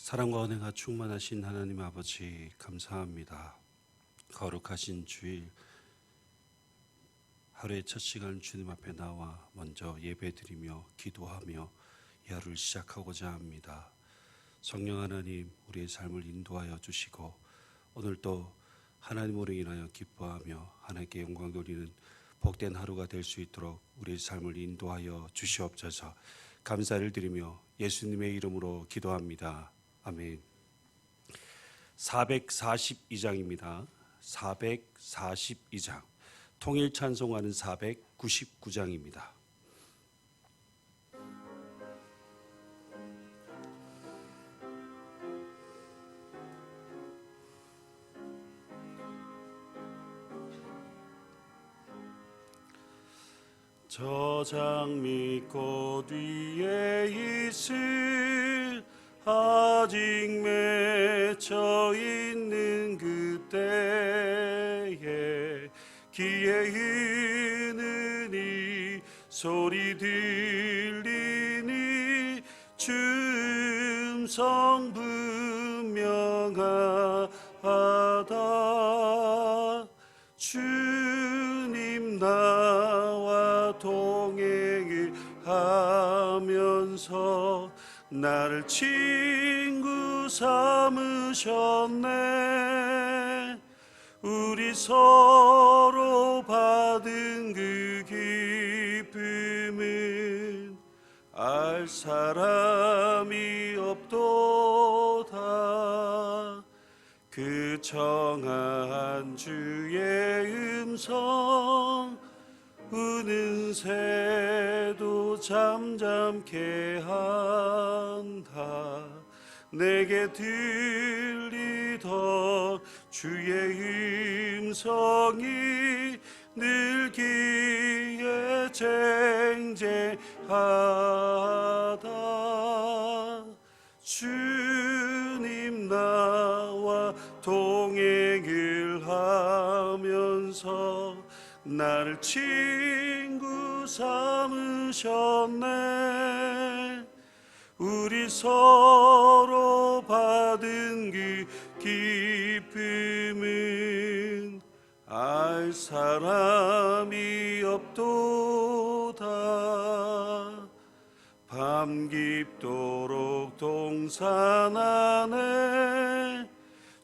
사랑과 은혜가 충만하신 하나님 아버지 감사합니다. 거룩하신 주일 하루의 첫 시간 주님 앞에 나와 먼저 예배드리며 기도하며 이 하루를 시작하고자 합니다. 성령 하나님, 우리의 삶을 인도하여 주시고 오늘도 하나님으로 인하여 기뻐하며 하나님께 영광 돌리는 복된 하루가 될 수 있도록 우리의 삶을 인도하여 주시옵소서. 감사를 드리며 예수님의 이름으로 기도합니다. 아멘. 442장입니다. 442장. 통일 찬송하는 499장입니다. 저 장미꽃 위에 있을 아직 맺혀 있는 그때에 귀에 있는 이 소리 들리니 주음성 분명하다. 주님 나와 동행을 하면서 나를 친구 삼으셨네. 우리 서로 받은 그 기쁨은 알 사람이 없도다. 그 청한 주의 음성 우는 새도 잠잠케 한다. 내게 들리던 주의 음성이 늘 귀에 쟁쟁하다. 주님 나와 동행을 하면서 나를 친구 삼으셨네. 우리 서로 받은 그 기쁨은 알 사람이 없도다. 밤 깊도록 동산 안에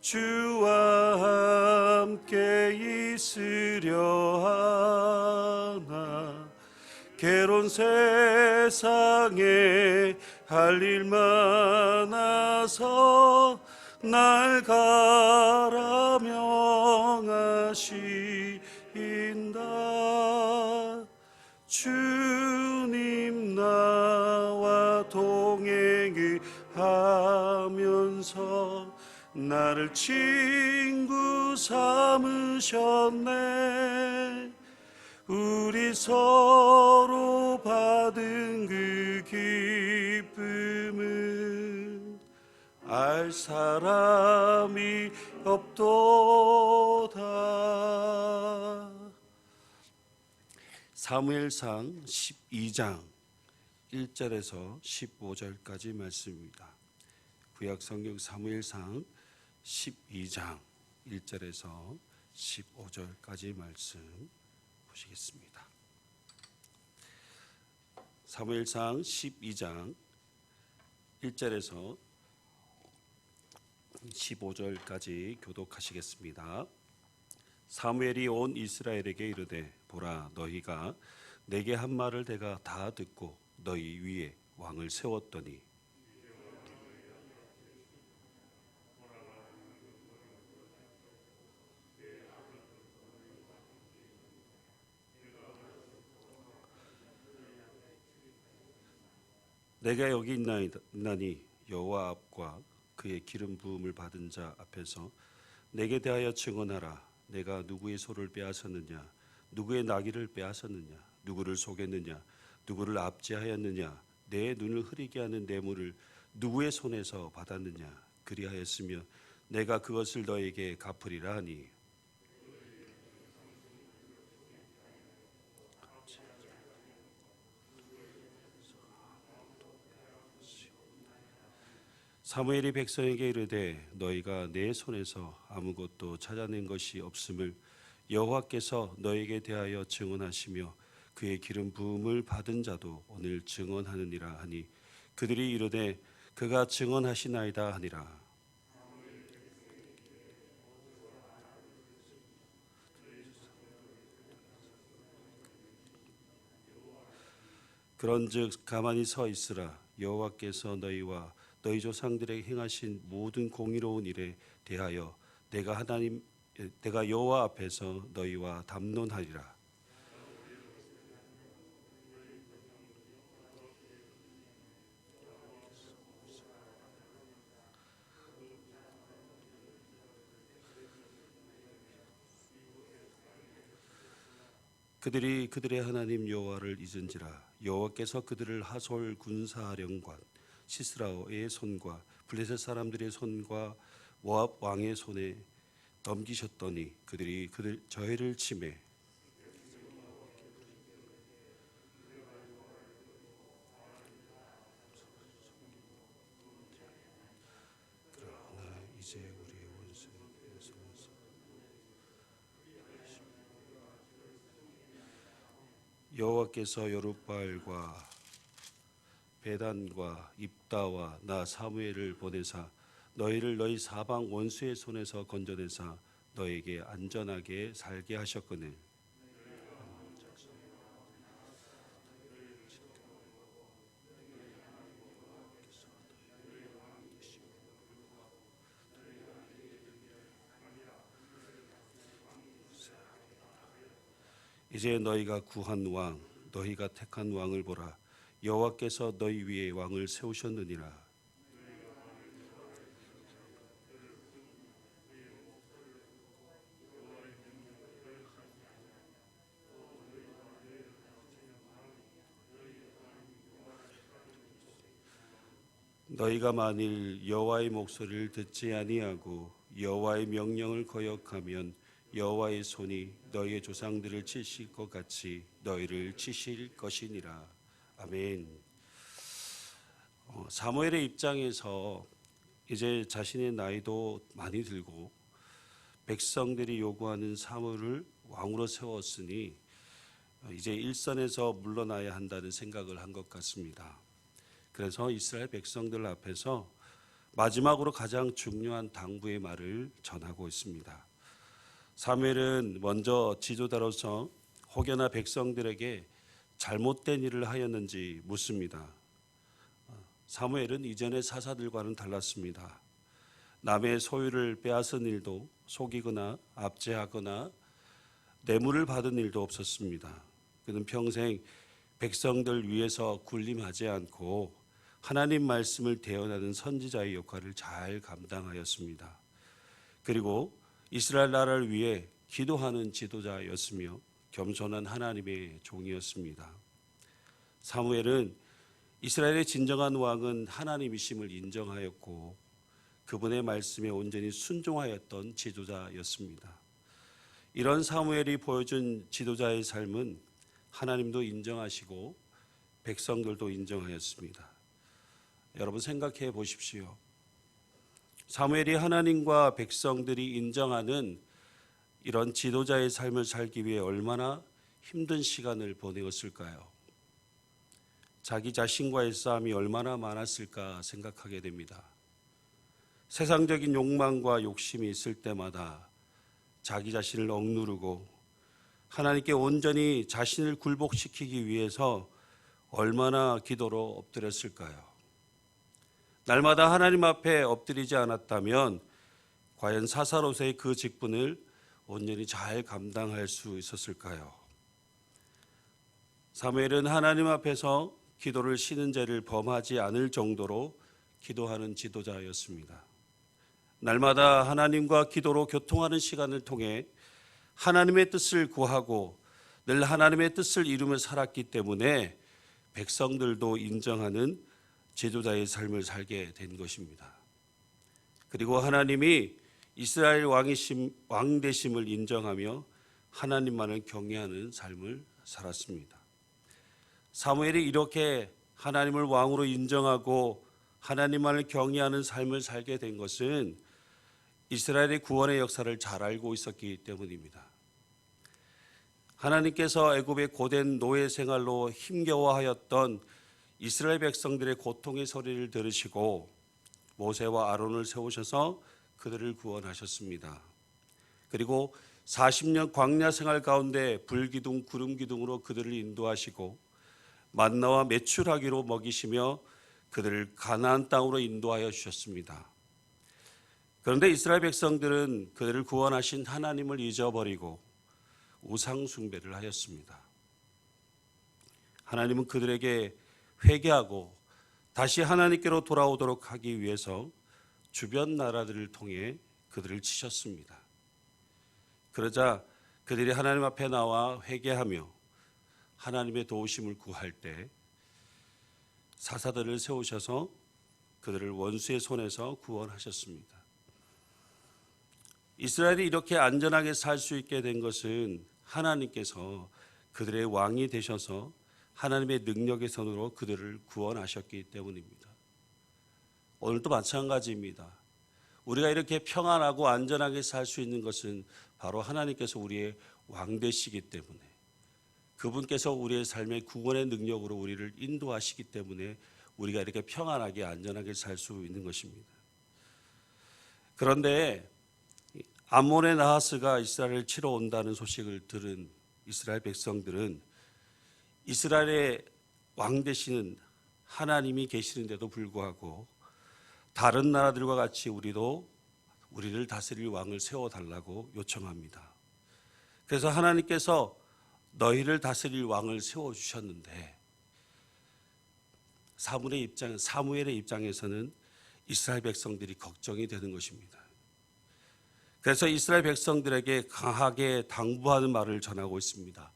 주와 함께 있으려 하나. 괴로운 세상에 할 일 많아서 날 가라 명하신다. 주님 나와 동행을 하면서 나를 친구 삼으셨네. 우리 서로 받은 그 기쁨은 알 사람이 없도다. 사무엘상 12장 1절에서 15절까지 말씀입니다. 구약성경 사무엘상 12장 1절에서 15절까지 말씀 보시겠습니다. 사무엘상 12장 1절에서 15절까지 교독하시겠습니다. 사무엘이 온 이스라엘에게 이르되 보라, 너희가 내게 한 말을 내가 다 듣고 너희 위에 왕을 세웠더니 내가 여기 있나니 여호와 앞과 그의 기름 부음을 받은 자 앞에서 내게 대하여 증언하라. 내가 누구의 소를 빼앗았느냐, 누구의 나귀를 빼앗았느냐, 누구를 속였느냐, 누구를 압제하였느냐, 내 눈을 흐리게 하는 뇌물을 누구의 손에서 받았느냐. 그리하였으며 내가 그것을 너에게 갚으리라 하니 사무엘이 백성에게 이르되 너희가 내 손에서 아무것도 찾아낸 것이 없음을 여호와께서 너에게 대하여 증언하시며 그의 기름 부음을 받은 자도 오늘 증언하느니라 하니 그들이 이르되 그가 증언하시나이다 하니라. 그런즉 가만히 서 있으라. 여호와께서 너희와 너희 조상들에게 행하신 모든 공의로운 일에 대하여 내가 여호와 앞에서 너희와 담론하리라. 그들이 그들의 하나님 여호와를 잊은지라. 여호와께서 그들을 하솔 군사령관 시스라의 손과 블레셋 사람들의 손과 모압 왕의 손에 넘기셨더니 그들이 저희를 치매 그러나 이제 우리의 원수의 손에서 여호와께서 여룻바알과 베단과 입다와 나 사무엘을 보내사 너희를 너희 사방 원수의 손에서 건져내사 너에게 안전하게 살게 하셨거늘 이제 너희가 구한 왕 너희가 택한 왕을 보라. 여호와께서 너희 위에 왕을 세우셨느니라. 너희가 만일 여호와의 목소리를 듣지 아니하고 여호와의 명령을 거역하면 여호와의 손이 너희의 조상들을 치실 것 같이 너희를 치실 것이니라. 아멘. 사무엘의 입장에서 이제 자신의 나이도 많이 들고 백성들이 요구하는 사무엘을 왕으로 세웠으니 이제 일선에서 물러나야 한다는 생각을 한 것 같습니다. 그래서 이스라엘 백성들 앞에서 마지막으로 가장 중요한 당부의 말을 전하고 있습니다. 사무엘은 먼저 지도자로서 혹여나 백성들에게 잘못된 일을 하였는지 묻습니다. 사무엘은 이전의 사사들과는 달랐습니다. 남의 소유를 빼앗은 일도 속이거나 압제하거나 뇌물을 받은 일도 없었습니다. 그는 평생 백성들 위해서 군림하지 않고 하나님 말씀을 대언하는 선지자의 역할을 잘 감당하였습니다. 그리고 이스라엘 나라를 위해 기도하는 지도자였으며 겸손한 하나님의 종이었습니다. 사무엘은 이스라엘의 진정한 왕은 하나님이심을 인정하였고 그분의 말씀에 온전히 순종하였던 지도자였습니다. 이런 사무엘이 보여준 지도자의 삶은 하나님도 인정하시고 백성들도 인정하였습니다. 여러분 생각해 보십시오. 사무엘이 하나님과 백성들이 인정하는 이런 지도자의 삶을 살기 위해 얼마나 힘든 시간을 보내었을까요? 자기 자신과의 싸움이 얼마나 많았을까 생각하게 됩니다. 세상적인 욕망과 욕심이 있을 때마다 자기 자신을 억누르고 하나님께 온전히 자신을 굴복시키기 위해서 얼마나 기도로 엎드렸을까요? 날마다 하나님 앞에 엎드리지 않았다면 과연 사사로서의 그 직분을 온전히 잘 감당할 수 있었을까요? 사무엘은 하나님 앞에서 기도를 쉬는 죄를 범하지 않을 정도로 기도하는 지도자였습니다. 날마다 하나님과 기도로 교통하는 시간을 통해 하나님의 뜻을 구하고 늘 하나님의 뜻을 이루며 살았기 때문에 백성들도 인정하는 지도자의 삶을 살게 된 것입니다. 그리고 하나님이 이스라엘 왕 되심을 인정하며 하나님만을 경외하는 삶을 살았습니다. 사무엘이 이렇게 하나님을 왕으로 인정하고 하나님만을 경외하는 삶을 살게 된 것은 이스라엘의 구원의 역사를 잘 알고 있었기 때문입니다. 하나님께서 애굽의 고된 노예 생활로 힘겨워하였던 이스라엘 백성들의 고통의 소리를 들으시고 모세와 아론을 세우셔서 그들을 구원하셨습니다. 그리고 40년 광야 생활 가운데 불기둥 구름기둥으로 그들을 인도하시고 만나와 메추라기로 먹이시며 그들을 가나안 땅으로 인도하여 주셨습니다. 그런데 이스라엘 백성들은 그들을 구원하신 하나님을 잊어버리고 우상 숭배를 하였습니다. 하나님은 그들에게 회개하고 다시 하나님께로 돌아오도록 하기 위해서 주변 나라들을 통해 그들을 치셨습니다. 그러자 그들이 하나님 앞에 나와 회개하며 하나님의 도우심을 구할 때 사사들을 세우셔서 그들을 원수의 손에서 구원하셨습니다. 이스라엘이 이렇게 안전하게 살 수 있게 된 것은 하나님께서 그들의 왕이 되셔서 하나님의 능력의 손으로 그들을 구원하셨기 때문입니다. 오늘도 마찬가지입니다. 우리가 이렇게 평안하고 안전하게 살 수 있는 것은 바로 하나님께서 우리의 왕 되시기 때문에, 그분께서 우리의 삶의 구원의 능력으로 우리를 인도하시기 때문에 우리가 이렇게 평안하게 안전하게 살 수 있는 것입니다. 그런데 암몬의 나하스가 이스라엘을 치러 온다는 소식을 들은 이스라엘 백성들은 이스라엘의 왕 되시는 하나님이 계시는데도 불구하고 다른 나라들과 같이 우리를 다스릴 왕을 세워달라고 요청합니다. 그래서 하나님께서 너희를 다스릴 왕을 세워주셨는데 사무엘의 입장에서는 이스라엘 백성들이 걱정이 되는 것입니다. 그래서 이스라엘 백성들에게 강하게 당부하는 말을 전하고 있습니다.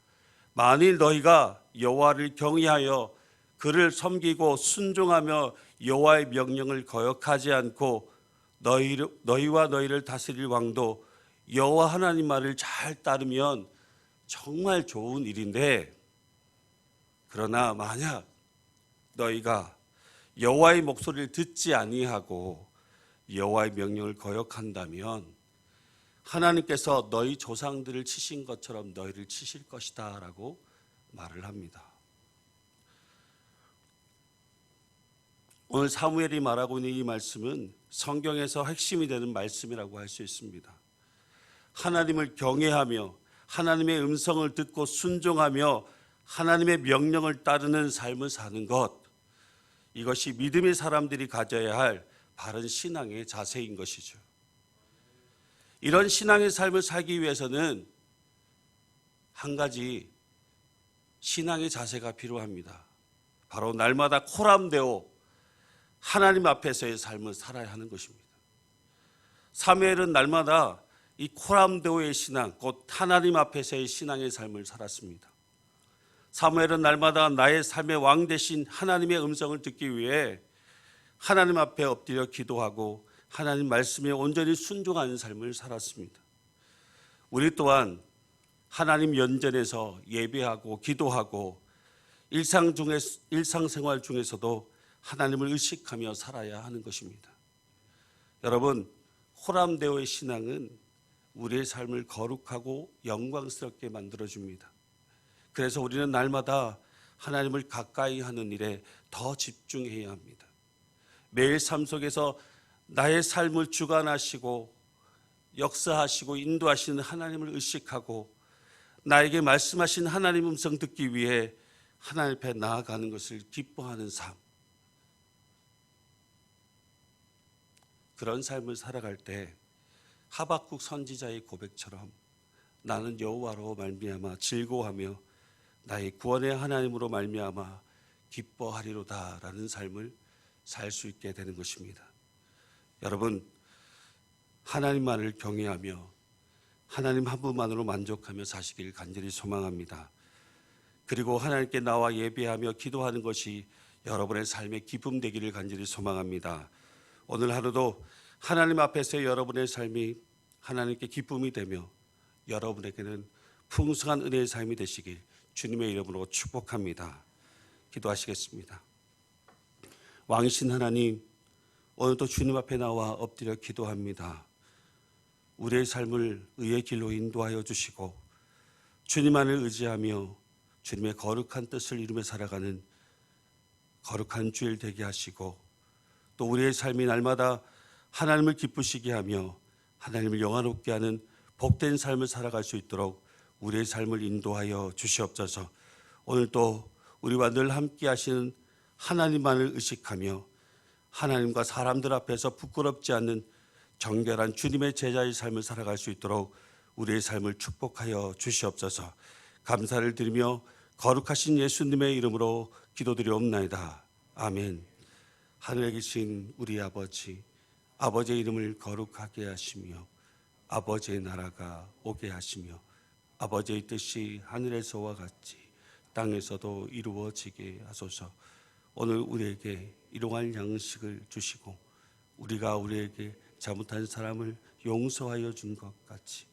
만일 너희가 여호와를 경외하여 그를 섬기고 순종하며 여호와의 명령을 거역하지 않고 너희와 너희를 다스릴 왕도 여호와 하나님 말을 잘 따르면 정말 좋은 일인데, 그러나 만약 너희가 여호와의 목소리를 듣지 아니하고 여호와의 명령을 거역한다면 하나님께서 너희 조상들을 치신 것처럼 너희를 치실 것이다 라고 말을 합니다. 오늘 사무엘이 말하고 있는 이 말씀은 성경에서 핵심이 되는 말씀이라고 할 수 있습니다. 하나님을 경외하며 하나님의 음성을 듣고 순종하며 하나님의 명령을 따르는 삶을 사는 것, 이것이 믿음의 사람들이 가져야 할 바른 신앙의 자세인 것이죠. 이런 신앙의 삶을 살기 위해서는 한 가지 신앙의 자세가 필요합니다. 바로 날마다 코람되어 하나님 앞에서의 삶을 살아야 하는 것입니다. 사무엘은 날마다 이 코람데오의 신앙, 곧 하나님 앞에서의 신앙의 삶을 살았습니다. 사무엘은 날마다 나의 삶의 왕 되신 하나님의 음성을 듣기 위해 하나님 앞에 엎드려 기도하고 하나님 말씀에 온전히 순종하는 삶을 살았습니다. 우리 또한 하나님 연전에서 예배하고 기도하고 일상생활 중에서도 하나님을 의식하며 살아야 하는 것입니다. 여러분, 호람데오의 신앙은 우리의 삶을 거룩하고 영광스럽게 만들어줍니다. 그래서 우리는 날마다 하나님을 가까이 하는 일에 더 집중해야 합니다. 매일 삶 속에서 나의 삶을 주관하시고 역사하시고 인도하시는 하나님을 의식하고 나에게 말씀하신 하나님 음성 듣기 위해 하나님 앞에 나아가는 것을 기뻐하는 삶, 그런 삶을 살아갈 때 하박국 선지자의 고백처럼 나는 여호와로 말미암아 즐거워하며 나의 구원의 하나님으로 말미암아 기뻐하리로다 라는 삶을 살 수 있게 되는 것입니다. 여러분, 하나님만을 경외하며 하나님 한 분만으로 만족하며 사시길 간절히 소망합니다. 그리고 하나님께 나와 예배하며 기도하는 것이 여러분의 삶의 기쁨 되기를 간절히 소망합니다. 오늘 하루도 하나님 앞에서 여러분의 삶이 하나님께 기쁨이 되며 여러분에게는 풍성한 은혜의 삶이 되시길 주님의 이름으로 축복합니다. 기도하시겠습니다. 왕이신 하나님, 오늘도 주님 앞에 나와 엎드려 기도합니다. 우리의 삶을 의의 길로 인도하여 주시고 주님만을 의지하며 주님의 거룩한 뜻을 이루며 살아가는 거룩한 주일 되게 하시고, 또 우리의 삶이 날마다 하나님을 기쁘시게 하며 하나님을 영화롭게 하는 복된 삶을 살아갈 수 있도록 우리의 삶을 인도하여 주시옵소서. 오늘도 우리와 늘 함께 하시는 하나님만을 의식하며 하나님과 사람들 앞에서 부끄럽지 않는 정결한 주님의 제자의 삶을 살아갈 수 있도록 우리의 삶을 축복하여 주시옵소서. 감사를 드리며 거룩하신 예수님의 이름으로 기도드리옵나이다. 아멘. 하늘에 계신 우리 아버지, 아버지의 이름을 거룩하게 하시며 아버지의 나라가 오게 하시며 아버지의 뜻이 하늘에서와 같이 땅에서도 이루어지게 하소서. 오늘 우리에게 일용할 양식을 주시고 우리가 우리에게 잘못한 사람을 용서하여 준 것 같이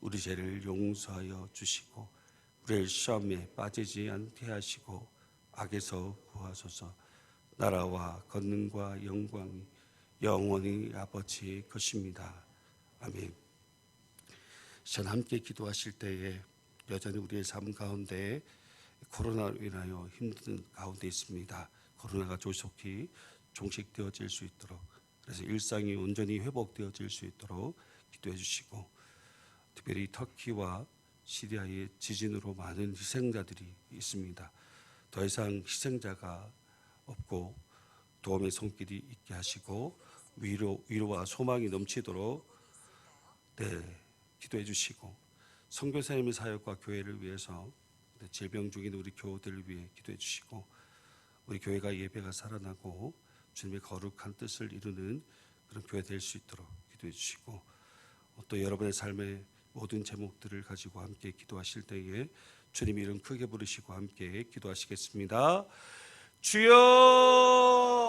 우리 죄를 용서하여 주시고 우리를 시험에 빠지지 않게 하시고 악에서 구하소서. 나라와 권능과 영광이 영원히 아버지의 것입니다. 아멘. 전 함께 기도하실 때에 여전히 우리의 삶 가운데 코로나로 인하여 힘든 가운데 있습니다. 코로나가 조속히 종식되어질 수 있도록, 그래서 일상이 온전히 회복되어질 수 있도록 기도해 주시고, 특별히 터키와 시리아의 지진으로 많은 희생자들이 있습니다. 더 이상 희생자가 없고 도움의 손길이 있게 하시고 위로와 소망이 넘치도록 기도해 주시고, 선교사님의 사역과 교회를 위해서 질병 중인 우리 교우들을 위해 기도해 주시고, 우리 교회가 예배가 살아나고 주님의 거룩한 뜻을 이루는 그런 교회 될 수 있도록 기도해 주시고, 또 여러분의 삶의 모든 제목들을 가지고 함께 기도하실 때에 주님 이름 크게 부르시고 함께 기도하시겠습니다. 주여